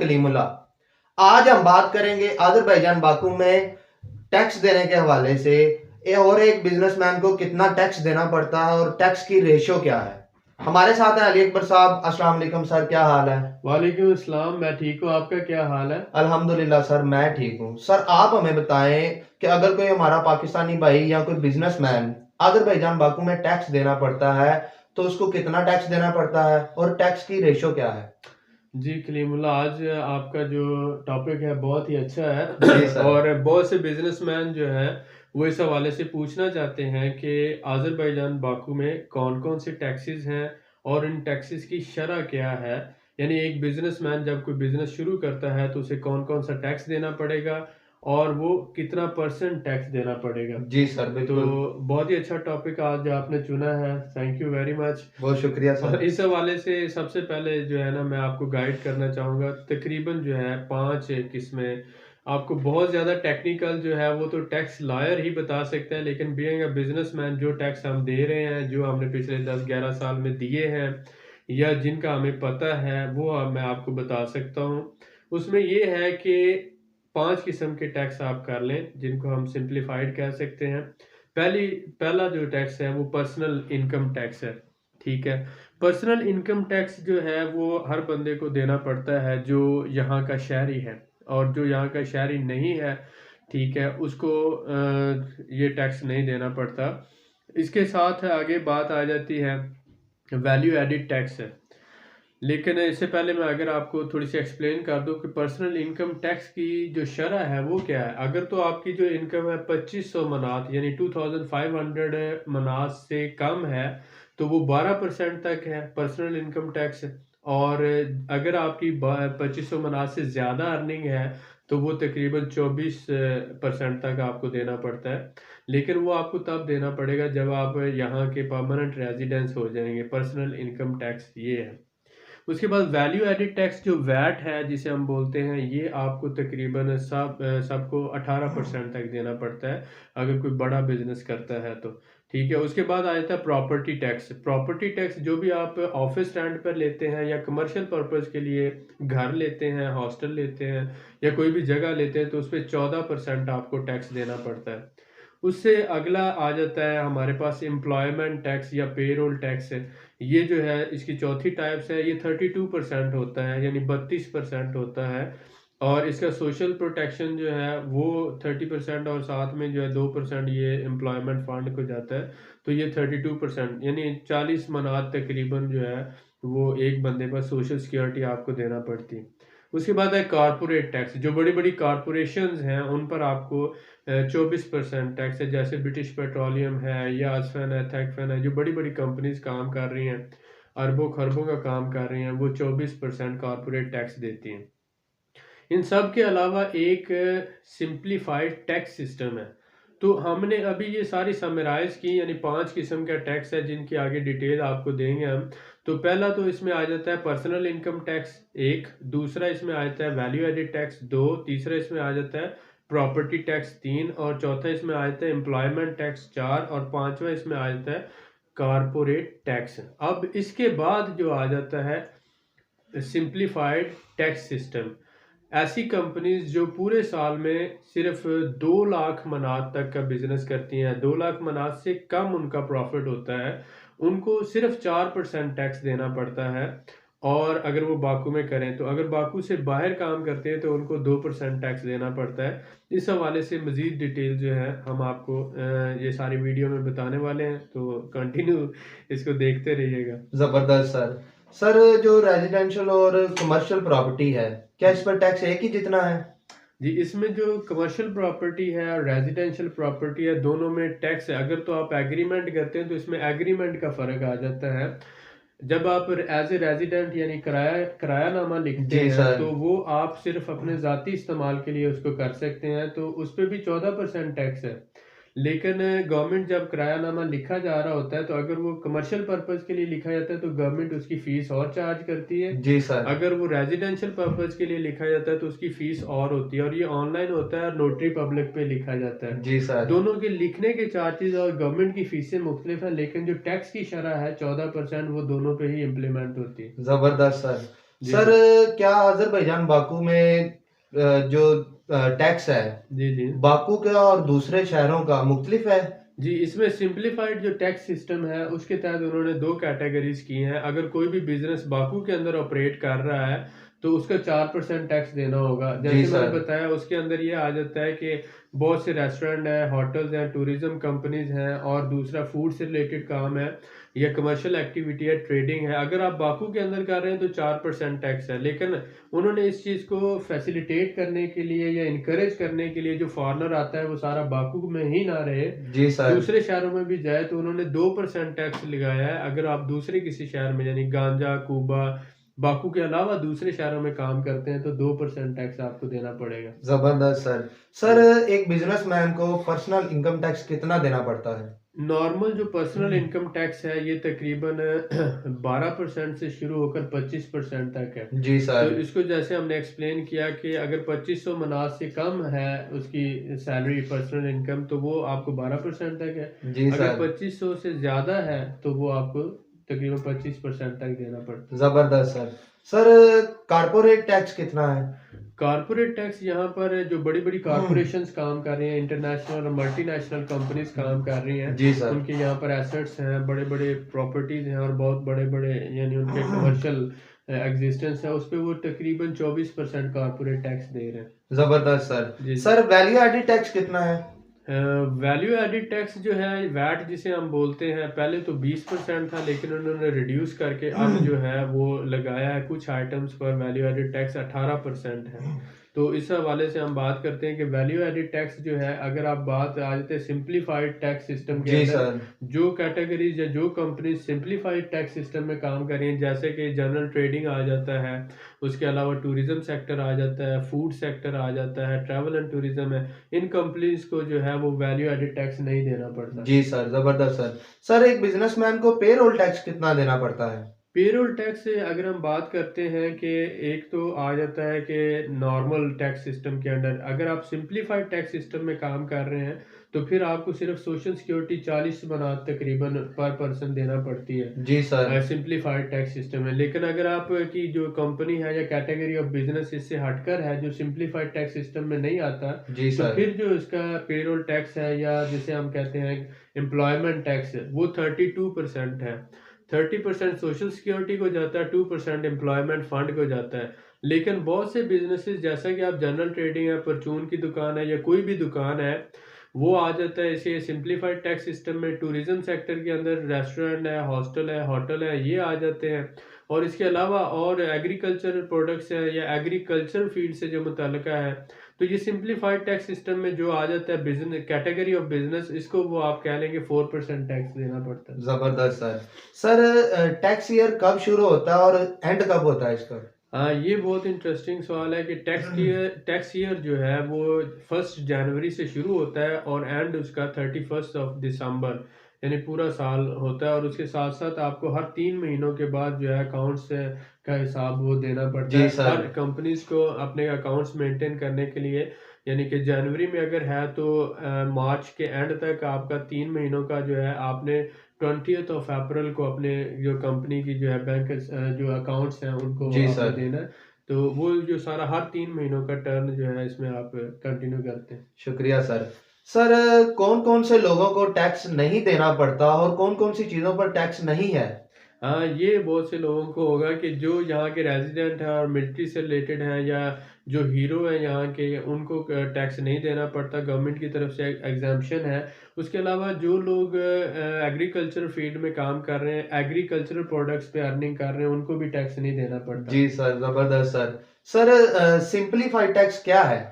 कलीमुल्लाह। आज हम बात करेंगे अजरबैजान बाकू में टैक्स देने के हवाले से और एक बिजनेसमैन को कितना टैक्स देना पड़ता है और टैक्स की रेशो क्या है। हमारे साथ है अली अकबर साहब। अस्सलाम वालेकुम सर, क्या हाल है? वालेकुम अस्सलाम। मैं ठीक हूँ, आपका क्या हाल है? अल्हम्दुलिल्लाह सर, मैं ठीक हूँ। सर आप हमें बताएं कि अगर कोई हमारा पाकिस्तानी भाई या कोई बिजनेसमैन अजरबैजान बाकू में टैक्स देना पड़ता है तो उसको कितना टैक्स देना पड़ता है और टैक्स की रेशो क्या है? जी कलीमुल्लाह, आज आपका जो टॉपिक है बहुत ही अच्छा है जी सर। और बहुत से बिजनेसमैन जो है वो इस हवाले से पूछना चाहते हैं कि आज़रबाईजान बाकू में कौन कौन से टैक्सेस हैं और इन टैक्सेस की शरह क्या है। यानी एक बिजनेसमैन जब कोई बिजनेस शुरू करता है तो उसे कौन कौन सा टैक्स देना पड़ेगा और वो कितना परसेंट टैक्स देना पड़ेगा। जी सर, तो बिल्कुल। बहुत ही अच्छा टॉपिक आज आपने चुना है, थैंक यू वेरी मच। बहुत शुक्रिया और सर। इस हवाले से सबसे पहले जो है ना मैं आपको गाइड करना चाहूँगा। तकरीबन जो है 5 किस्में। आपको बहुत ज़्यादा टेक्निकल जो है वो तो टैक्स लॉयर ही बता सकता है, लेकिन बीइंग अ बिजनेसमैन जो टैक्स हम दे रहे हैं, जो हमने पिछले 10-11 साल में दिए हैं या जिनका हमें पता है, वो मैं आपको बता सकता हूँ। उसमें ये है कि 5 किस्म के टैक्स आप कर लें जिनको हम सिंप्लीफाइड कह सकते हैं। पहला जो टैक्स है वो पर्सनल इनकम टैक्स है। ठीक है। पर्सनल इनकम टैक्स जो है वो हर बंदे को देना पड़ता है जो यहाँ का शहरी है, और जो यहाँ का शहरी नहीं है, ठीक है, उसको ये टैक्स नहीं देना पड़ता। इसके साथ आगे बात आ जाती है वैल्यू एडिड टैक्स है। लेकिन इससे पहले मैं अगर आपको थोड़ी सी एक्सप्लेन कर दूं कि पर्सनल इनकम टैक्स की जो शरह है वो क्या है। अगर तो आपकी जो इनकम है 2500 मनात यानी 2500 मनात से कम है तो वो 12% तक है पर्सनल इनकम टैक्स। और अगर आपकी 2500 मनात से ज़्यादा अर्निंग है तो वो तकरीबन 24% तक आपको देना पड़ता है। लेकिन वो आपको तब देना पड़ेगा जब आप यहाँ के परमानेंट रेजिडेंस हो जाएंगे। पर्सनल इनकम टैक्स ये है। उसके बाद वैल्यू एडिड टैक्स जो वैट है जिसे हम बोलते हैं, ये आपको तकरीबन सबको 18% तक देना पड़ता है अगर कोई बड़ा बिजनेस करता है तो। ठीक है। उसके बाद आ जाता है प्रॉपर्टी टैक्स। प्रॉपर्टी टैक्स जो भी आप ऑफिस रेंट पर लेते हैं या कमर्शियल पर्पज़ के लिए घर लेते हैं, हॉस्टल लेते हैं या कोई भी जगह लेते हैं तो उस पर 14% आपको टैक्स देना पड़ता है। उससे अगला आ जाता है हमारे पास एम्प्लॉयमेंट टैक्स या पेरोल टैक्स है। ये जो है इसकी चौथी टाइप्स है। ये 32% होता है यानी 32% होता है। और इसका सोशल प्रोटेक्शन जो है वो 30% और साथ में जो है 2% ये एम्प्लॉयमेंट फंड को जाता है। तो ये 32% यानी 40 मनात तकरीबन जो है वो एक बंदे पर सोशल सिक्योरिटी आपको देना पड़ती है। उसके बाद है कारपोरेट टैक्स। जो बड़ी बड़ी कारपोरेशंस हैं उन पर आपको 24% टैक्स है। जैसे ब्रिटिश पेट्रोलियम है या असफेन है, थेकफेन है, जो बड़ी बड़ी कंपनीज काम कर रही हैं, अरबों खरबों का काम कर रही हैं, वो 24% कारपोरेट टैक्स देती हैं। इन सब के अलावा एक सिंप्लीफाइड टैक्स सिस्टम है। तो हमने अभी ये सारी समराइज की, यानी 5 किस्म का टैक्स है जिनकी आगे डिटेल आपको देंगे हम। तो पहला तो इसमें आ जाता है पर्सनल इनकम टैक्स एक, दूसरा इसमें आ जाता है वैल्यू एडिड टैक्स दो, तीसरा इसमें आ जाता है प्रॉपर्टी टैक्स तीन, और चौथा इसमें आ जाता है एम्प्लॉयमेंट टैक्स चार, और पांचवा इसमें आ जाता है कारपोरेट टैक्स। अब इसके बाद जो आ जाता है सिंप्लीफाइड टैक्स सिस्टम। ऐसी कंपनीज जो पूरे साल में सिर्फ 2 लाख मनात तक का बिजनेस करती हैं, 2 लाख मनात से कम उनका प्रॉफिट होता है, उनको सिर्फ 4% टैक्स देना पड़ता है। और अगर वो बाकू में करें तो, अगर बाकू से बाहर काम करते हैं तो उनको 2% टैक्स देना पड़ता है। इस हवाले से मज़ीद डिटेल जो है हम आपको ये सारी वीडियो में बताने वाले हैं, तो कंटिन्यू इसको देखते रहिएगा। जबरदस्त सर। सर जो रेजिडेंशियल और कमर्शियल प्रॉपर्टी है, क्या इस पर टैक्स एक ही जितना है? जी, इसमें जो कमर्शियल प्रॉपर्टी है और रेजिडेंशियल प्रॉपर्टी है, दोनों में टैक्स है। अगर तो आप एग्रीमेंट करते हैं तो इसमें एग्रीमेंट का फ़र्क आ जाता है। जब आप एज ए रेजिडेंट यानी किरायानामा लिखते जी हैं सर। तो वो आप सिर्फ अपने ज़ाती इस्तेमाल के लिए उसको कर सकते हैं, तो उस पर भी 14% टैक्स है। लेकिन गवर्नमेंट जब किरायानामा लिखा जा रहा होता है तो अगर वो कमर्शियल पर्पज़ के लिए लिखा जाता है तो गवर्नमेंट उसकी फ़ीस और चार्ज करती है। जी सर। अगर वो रेजिडेंशियल पर्पज़ के लिए लिखा जाता है तो उसकी फ़ीस और होती है, और ये ऑनलाइन होता है और नोटरी पब्लिक पे लिखा जाता है। जी सर। दोनों के लिखने के चार्जेस और गवर्नमेंट की फीसें मुख्तलिफ हैं, लेकिन जो टैक्स की शरह है 14%, वो दोनों पे ही इम्प्लीमेंट होती है। जबरदस्त सर। जी, सर, जी। क्या अज़रबैजान बाकू में जो टैक्स है, जी, जी। बाकू का और दूसरे शहरों का मुख्तलिफ है? जी, इसमें सिम्प्लिफाइड जो टैक्स सिस्टम है, उसके तहत उन्होंने 2 कैटेगरीज़ की हैं। अगर कोई भी बिज़नेस बाकू के अंदर ऑपरेट कर रहा है, तो उसका 4% टैक्स देना होगा। जी जैसे मैंने सर। बताया, उसके अंदर ये आ जाता है कि बहुत से रेस्टोरेंट हैं, होटल्स हैं, टूरिज़्म कंपनीज़ हैं और दूसरा फूड से रिलेटेड काम है या कमर्शियल एक्टिविटी है, ट्रेडिंग है। अगर आप बाकू के अंदर कर रहे हैं, तो 4% टैक्स है। लेकिन उन्होंने इस चीज़ को फैसिलिटेट करने के लिए या एनकरेज करने के लिए जो फॉरेनर आता है, वो सारा बाकू में ही ना रहे, जी सर। दूसरे शहरों में भी जाए, तो उन्होंने 2% टैक्स लगाया है। अगर आप दूसरे किसी शहर में यानी गांजा, कुबा, बाकू के अलावा दूसरे शहरों में काम करते हैं तो 2% टैक्स आपको देना पड़ेगा। ज़बरदस्त सर। सर, जी। एक बिज़नेसमैन को पर्सनल इनकम टैक्स कितना देना पड़ता है? नॉर्मल जो पर्सनल इनकम टैक्स है ये तकरीबन 12% से शुरू होकर 25% तक है। जी तो सर। इसको जैसे हमने एक्सप्लेन किया कि अगर 2500 मनास से कम है उसकी सैलरी पर्सनल इनकम, तो वो आपको 12% तक है। जी अगर सर। 2500 से ज़्यादा है तो वो आपको तकरीबन 25% तक देना पड़ता है। ज़बरदस्त सर। सर, कॉर्पोरेट टैक्स कितना है? कॉर्पोरेट टैक्स यहाँ पर जो बड़ी-बड़ी कॉर्पोरेशंस काम कर रही हैं, इंटरनेशनल और मल्टीनेशनल कंपनीज़ काम कर रही हैं, जी सर। उनके यहाँ पर एसेट्स हैं, बड़े-बड़े प्रॉपर्टीज़ हैं और बहुत बड़े-बड़े यानी उनके कमर्शियल एक्जिस्टेंस है, उस पे वो तकरीबन 24% कॉर्पोरेट टैक्स दे रहे हैं। ज़बरदस्त सर। जी, जी। सर, वैल्यू एडेड टैक्स कितना है? वैल्यू एडेड टैक्स जो है वैट जिसे हम बोलते हैं, पहले तो 20% था लेकिन उन्होंने रिड्यूस करके अब जो है वो लगाया है कुछ आइटम्स पर वैल्यू एडेड टैक्स 18% है। तो इस हवाले से हम बात करते हैं कि वैल्यू एडेड टैक्स जो है, अगर आप बात आ जाते हैं सिंप्लीफाइड टैक्स सिस्टम के जी अंदर, सर। जो कैटेगरीज या जो कंपनी सिंप्लीफाइड टैक्स सिस्टम में काम कर रही हैं, जैसे कि जनरल ट्रेडिंग आ जाता है, उसके अलावा टूरिज्म सेक्टर आ जाता है, फूड सेक्टर आ जाता है, ट्रैवल एंड टूरिज्म है, इन कंपनीज को जो है वो वैल्यू एडेड टैक्स नहीं देना पड़ता। जी सर, ज़बरदस्त सर। सर, एक बिज़नेसमैन को पेरोल टैक्स कितना देना पड़ता है? पेरोल टैक्स से अगर हम बात करते हैं कि एक तो आ जाता है कि नॉर्मल टैक्स सिस्टम के अंडर, अगर आप सिंप्लीफाइड टैक्स सिस्टम में काम कर रहे हैं तो फिर आपको सिर्फ सोशल सिक्योरिटी 40 बना तकरीबन पर पर्सन देना पड़ती जी सर। है सिंप्लीफाइड टैक्स सिस्टम में। लेकिन अगर आप की जो कंपनी है या कैटेगरी ऑफ बिजनेस इससे हटकर है, जो सिंप्लीफाइड टैक्स सिस्टम में नहीं आता, जी तो सर। फिर जो इसका पेरोल टैक्स है या जिसे हम कहते हैं एम्प्लॉयमेंट टैक्स, वो 32% है। 30% सोशल सिक्योरिटी को जाता है, 2% एम्प्लॉयमेंट फंड को जाता है। लेकिन बहुत से बिजनेसेस, जैसा कि आप जनरल ट्रेडिंग है, परचून की दुकान है या कोई भी दुकान है, वो आ जाता है इसे सिंप्लीफाइड टैक्स सिस्टम में। टूरिज्म सेक्टर के अंदर रेस्टोरेंट है, हॉस्टल है, होटल है, ये आ जाते हैं। और इसके अलावा और एग्रीकल्चरल प्रोडक्ट्स है या एग्रीकल्चर फील्ड से जो मुतल्लिका है, तो ये सिंप्लीफाइड टैक्स सिस्टम में जो आ जाता है बिजनेस कैटेगरी ऑफ बिजनेस, इसको वो आप कह लेंगे 4% टैक्स देना पड़ता है। ज़बरदस्त सर। सर, टैक्स ईयर कब शुरू होता है और एंड कब होता है इसका? हाँ, ये बहुत इंटरेस्टिंग सवाल है कि टैक्स ईयर जो है वो 1 जनवरी से शुरू होता है और एंड उसका 31 दिसंबर, यानी पूरा साल होता है। और उसके साथ साथ आपको हर 3 महीनों के बाद जो है अकाउंट्स का हिसाब वो देना पड़ता जी है सर। हर कंपनीज को अपने अकाउंट्स मेंटेन करने के लिए। यानी कि जनवरी में अगर है तो मार्च के एंड तक आपका 3 महीनों का जो है आपने 20th of April को अपने जो कंपनी की जो है बैंक जो अकाउंट्स हैं उनको जी आपने सर। देना है। तो वो जो सारा हर 3 महीनों का टर्न जो है इसमें आप कंटिन्यू करते हैं। शुक्रिया सर। सर, कौन-कौन से लोगों को टैक्स नहीं देना पड़ता और कौन-कौन सी चीज़ों पर टैक्स नहीं है? हाँ, ये बहुत से लोगों को होगा कि जो यहाँ के रेज़िडेंट हैं और मिलिट्री से रिलेटेड हैं या जो हीरो हैं यहाँ के, उनको टैक्स नहीं देना पड़ता, गवर्नमेंट की तरफ से एग्ज़म्पशन है। उसके अलावा जो लोग एग्रीकल्चर फील्ड में काम कर रहे हैं, एग्रीकल्चरल प्रोडक्ट्स पे अर्निंग कर रहे हैं, उनको भी टैक्स नहीं देना पड़ता। जी सर, ज़बरदस्त सर। सर, सिंप्लीफाइड टैक्स क्या है?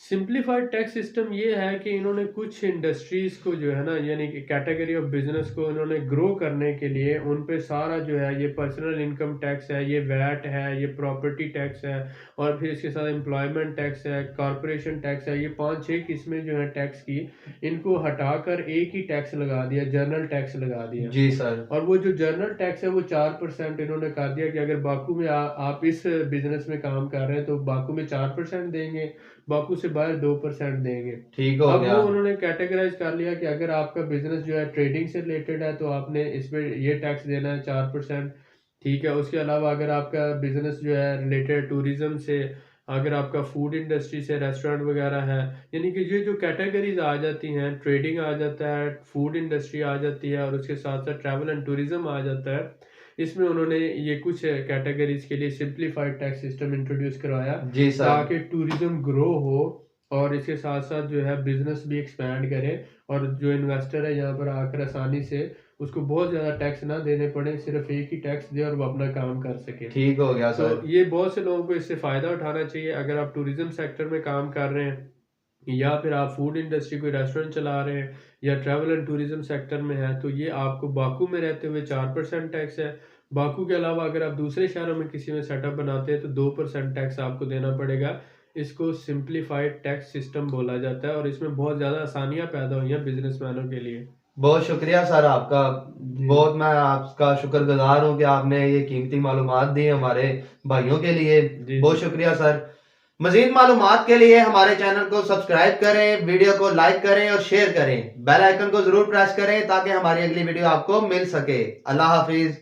सिंप्लीफाइड टैक्स सिस्टम ये है कि इन्होंने कुछ इंडस्ट्रीज को जो है ना, यानी कि कैटेगरी ऑफ बिजनेस को इन्होंने ग्रो करने के लिए उन पे सारा जो है ये पर्सनल इनकम टैक्स है, ये वैट है, ये प्रॉपर्टी टैक्स है और फिर इसके साथ एम्प्लॉयमेंट टैक्स है, कॉरपोरेशन टैक्स है, ये 5-6 किस्में जो है टैक्स की, इनको हटाकर एक ही टैक्स लगा दिया, जर्नल टैक्स लगा दिया। जी सर। और वो जो जर्नल टैक्स है वो 4% इन्होंने कर दिया कि अगर बाकू में आप इस बिजनेस में काम कर रहे हैं तो बाकू में 4% देंगे, बाकू से बाहर 2% देंगे। ठीक हो अब गया। वो उन्होंने कैटेगराइज कर लिया कि अगर आपका बिजनेस जो है ट्रेडिंग से रिलेटेड है तो आपने इस पे ये टैक्स देना है 4%। ठीक है, उसके अलावा अगर आपका बिज़नेस जो है रिलेटेड टूरिज़्म से, अगर आपका फूड इंडस्ट्री से रेस्टोरेंट वगैरह है, यानी कि ये जो कैटेगरीज़ आ जाती हैं, ट्रेडिंग आ जाता है, फूड इंडस्ट्री आ जाती है और उसके साथ-साथ ट्रैवल एंड टूरिज़्म आ जाता है। इसमें उन्होंने ये कुछ कैटेगरीज़ के लिए सिम्प्लिफाइड टैक्स सिस्टम इंट्रोड्यूस करवाया जी सर। ताकि टूरिज़्म ग्रो हो और इसके साथ-साथ जो है बिज़नेस भी एक्सपैंड करे और जो इन्वेस्टर है यहाँ पर आकर आसानी से उसको बहुत ज़्यादा टैक्स ना देने पड़े, सिर्फ एक ही टैक्स दे और वो अपना काम कर सके। ठीक हो गया तो सर। ये बहुत से लोगों को इससे फ़ायदा उठाना चाहिए। अगर आप टूरिज़्म सेक्टर में काम कर रहे हैं या फिर आप फूड इंडस्ट्री कोई रेस्टोरेंट चला रहे हैं या ट्रैवल एंड टूरिज़्म सेक्टर में हैं, तो ये आपको बाकू में रहते हुए 4% टैक्स है। बाकू के अलावा अगर आप दूसरे शहरों में किसी में सेटअप बनाते हैं तो 2% टैक्स आपको देना पड़ेगा। इसको सिम्प्लिफाइड टैक्स सिस्टम बोला जाता है और इसमें बहुत ज़्यादा आसानियाँ पैदा हुई हैं बिज़नेसमैनों के लिए। बहुत शुक्रिया सर आपका। जी। बहुत मैं आपका शुक्रगुजार हूँ कि आपने ये कीमती मालूमात दी हमारे भाइयों के लिए। जी, बहुत जी। शुक्रिया सर। मज़ीद मालूमात के लिए हमारे चैनल को सब्सक्राइब करें, वीडियो को लाइक करें और शेयर करें। बेल आइकन को ज़रूर प्रेस करें ताकि हमारी अगली वीडियो आपको मिल सके। अल्लाह हाफ़िज़।